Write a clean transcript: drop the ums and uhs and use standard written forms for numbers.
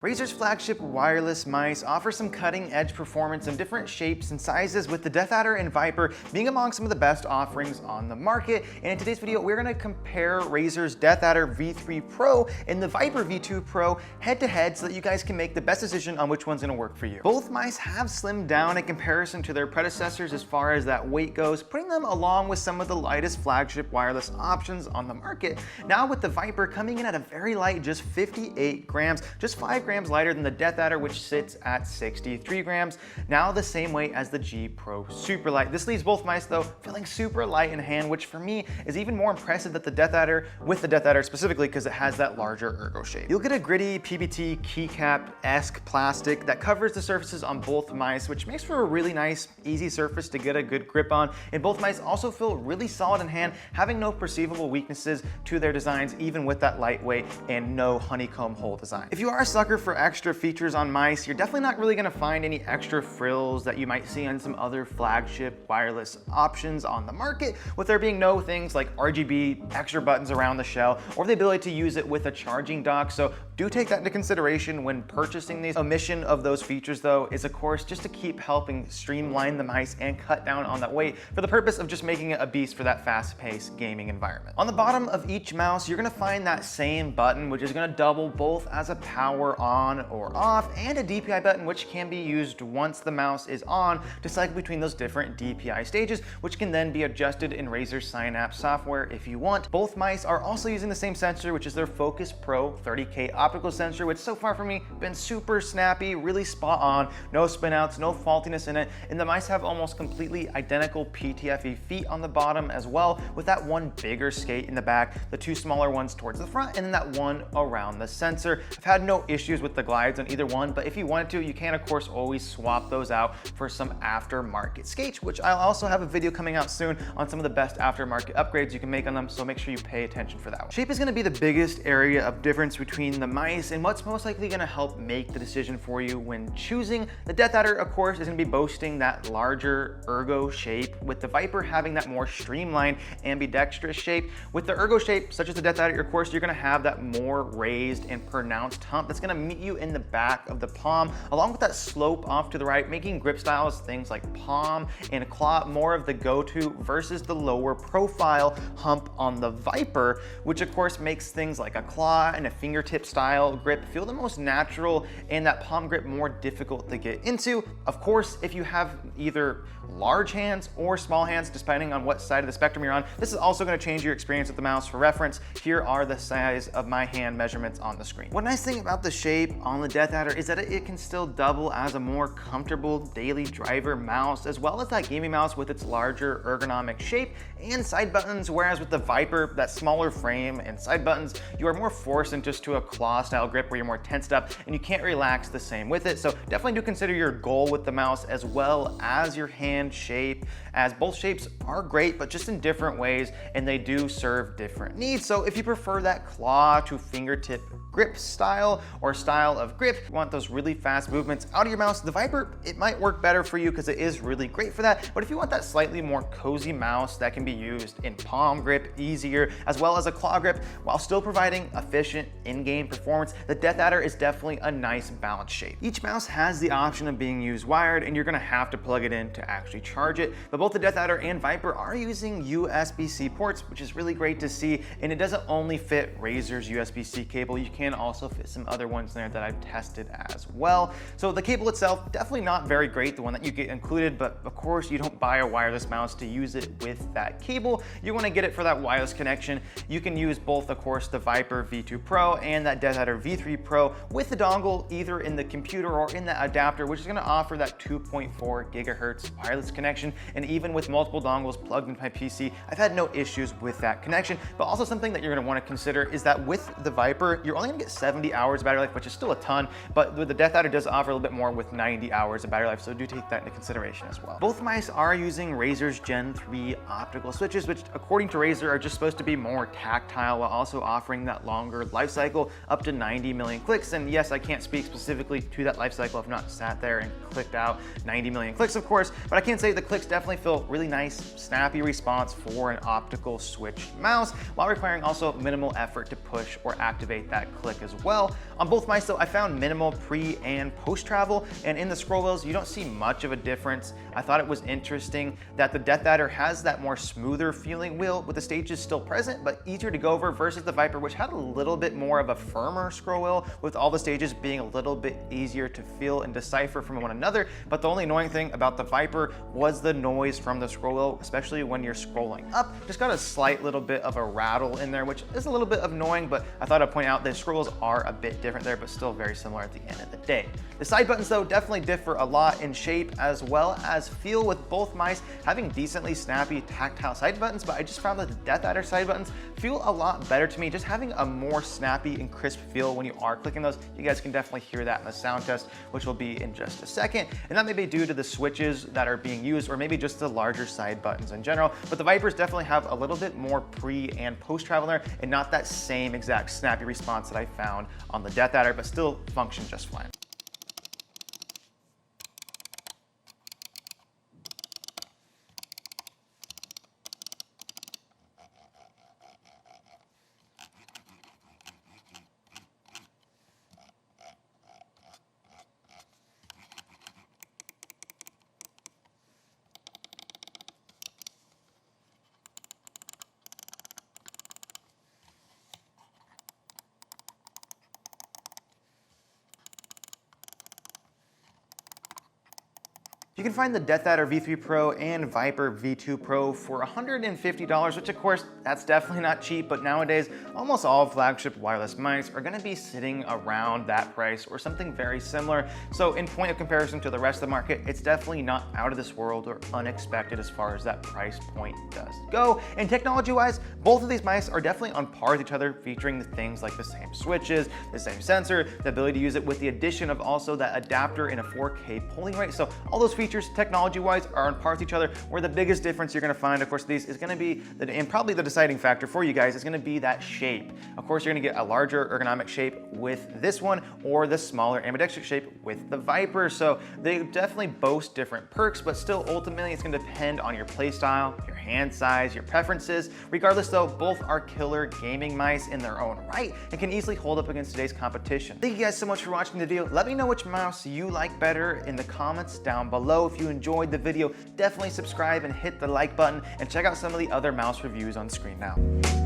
Razer's flagship wireless mice offer some cutting-edge performance in different shapes and sizes, with the Deathadder and Viper being among some of the best offerings on the market. And in today's video, we're going to compare Razer's Deathadder V3 Pro and the Viper V2 Pro head-to-head so that you guys can make the best decision on which one's going to work for you. Both mice have slimmed down in comparison to their predecessors as far as that weight goes, putting them along with some of the lightest flagship wireless options on the market. Now with the Viper coming in at a very light, just 58 grams, just 5 grams lighter than the Deathadder, which sits at 63 grams, now the same weight as the G Pro Super Light. This leaves both mice though feeling super light in hand, which for me is even more impressive than the Deathadder, with the Deathadder specifically because it has that larger ergo shape. You'll get a gritty PBT keycap-esque plastic that covers the surfaces on both mice, which makes for a really nice, easy surface to get a good grip on. And both mice also feel really solid in hand, having no perceivable weaknesses to their designs, even with that lightweight and no honeycomb hole design. If you are a sucker for extra features on mice, you're definitely not really gonna find any extra frills that you might see on some other flagship wireless options on the market, with there being no things like RGB extra buttons around the shell or the ability to use it with a charging dock. So do take that into consideration when purchasing these. Omission of those features though is of course just to keep helping streamline the mice and cut down on that weight for the purpose of just making it a beast for that fast-paced gaming environment. On the bottom of each mouse, you're gonna find that same button, which is gonna double both as a power on or off and a DPI button, which can be used once the mouse is on to cycle between those different DPI stages, which can then be adjusted in Razer Synapse software if you want. Both mice are also using the same sensor, which is their Focus Pro 30K optical sensor, which so far for me been super snappy, really spot on, no spinouts, no faultiness in it, and the mice have almost completely identical PTFE feet on the bottom as well, with that one bigger skate in the back, the two smaller ones towards the front, and then that one around the sensor. I've had no issues with the glides on either one, but if you wanted to, you can of course always swap those out for some aftermarket skates, which I'll also have a video coming out soon on some of the best aftermarket upgrades you can make on them, so make sure you pay attention for that one. Shape is going to be the biggest area of difference between the mice, and what's most likely going to help make the decision for you when choosing. The Deathadder of course is going to be boasting that larger ergo shape, with the Viper having that more streamlined ambidextrous shape. With the ergo shape such as the Deathadder, of course you're going to have that more raised and pronounced hump that's going to meet you in the back of the palm, along with that slope off to the right, making grip styles, things like palm and claw, more of the go-to versus the lower profile hump on the Viper, which of course makes things like a claw and a fingertip style grip feel the most natural and that palm grip more difficult to get into. Of course, if you have either large hands or small hands, depending on what side of the spectrum you're on, this is also going to change your experience with the mouse. For reference, here are the size of my hand measurements on the screen. One nice thing about the shape on the Deathadder is that it can still double as a more comfortable daily driver mouse, as well as that gaming mouse with its larger ergonomic shape and side buttons, whereas with the Viper, that smaller frame and side buttons, you are more forced into just to a claw style grip where you're more tensed up and you can't relax the same with it. So definitely do consider your goal with the mouse as well as your hand shape, as both shapes are great but just in different ways and they do serve different needs. So if you prefer that claw to fingertip grip style or style of grip, you want those really fast movements out of your mouse, the Viper, it might work better for you because it is really great for that. But if you want that slightly more cozy mouse that can be used in palm grip easier, as well as a claw grip, while still providing efficient in-game performance, the Deathadder is definitely a nice balanced shape. Each mouse has the option of being used wired, and you're gonna have to plug it in to actually charge it. But both the Deathadder and Viper are using USB-C ports, which is really great to see. And it doesn't only fit Razer's USB-C cable, you can also fit some other ones in there that I've tested as well. So the cable itself, definitely not very great, the one that you get included, but of course you don't buy a wireless mouse to use it with that cable. You wanna get it for that wireless connection. You can use both, of course, the Viper V2 Pro and that Deathadder V3 Pro with the dongle either in the computer or in the adapter, which is gonna offer that 2.4 gigahertz wireless connection. And even with multiple dongles plugged into my PC, I've had no issues with that connection. But also something that you're gonna wanna consider is that with the Viper, you're only gonna get 70 hours of battery life, which is still a ton, but the Deathadder does offer a little bit more with 90 hours of battery life, so do take that into consideration as well. Both mice are using Razer's Gen 3 optical switches, which according to Razer are just supposed to be more tactile while also offering that longer life cycle, up up to 90 million clicks. And yes, I can't speak specifically to that life cycle. I've not sat there and clicked out 90 million clicks, of course, but I can say the clicks definitely feel really nice, snappy response for an optical switch mouse, while requiring also minimal effort to push or activate that click as well. On both mice though, I found minimal pre and post travel, and in the scroll wheels, you don't see much of a difference. I thought it was interesting that the Deathadder has that more smoother feeling wheel with the stages still present, but easier to go over versus the Viper, which had a little bit more of a firmer scroll wheel with all the stages being a little bit easier to feel and decipher from one another. But the only annoying thing about the Viper was the noise from the scroll wheel, especially when you're scrolling up. Just got a slight little bit of a rattle in there, which is a little bit annoying, but I thought I'd point out that scroll wheels are a bit different there, but still very similar at the end of the day. The side buttons though definitely differ a lot in shape as well as feel, with both mice having decently snappy tactile side buttons, but I just found that the Deathadder side buttons feel a lot better to me, just having a more snappy and crisp feel when you are clicking those. You guys can definitely hear that in the sound test, which will be in just a second. And that may be due to the switches that are being used, or maybe just the larger side buttons in general. But the Vipers definitely have a little bit more pre and post travel there, and not that same exact snappy response that I found on the Deathadder, but still function just fine. You can find the Deathadder V3 Pro and Viper V2 Pro for $150, which of course, that's definitely not cheap, but nowadays, almost all flagship wireless mice are gonna be sitting around that price or something very similar. So in point of comparison to the rest of the market, it's definitely not out of this world or unexpected as far as that price point does go. And technology-wise, both of these mice are definitely on par with each other, featuring things like the same switches, the same sensor, the ability to use it with the addition of also that adapter in a 4K polling rate. So all those features technology-wise are on par with each other, where the biggest difference you're gonna find, of course, these is gonna be, and probably the deciding factor for you guys, is gonna be that shape. Of course, you're gonna get a larger ergonomic shape with this one, or the smaller ambidextrous shape with the Viper. So they definitely boast different perks, but still ultimately it's gonna depend on your play style, your hand size, your preferences. Regardless though, both are killer gaming mice in their own right and can easily hold up against today's competition. Thank you guys so much for watching the video. Let me know which mouse you like better in the comments down below. If you enjoyed the video, definitely subscribe and hit the like button, and check out some of the other mouse reviews on screen now.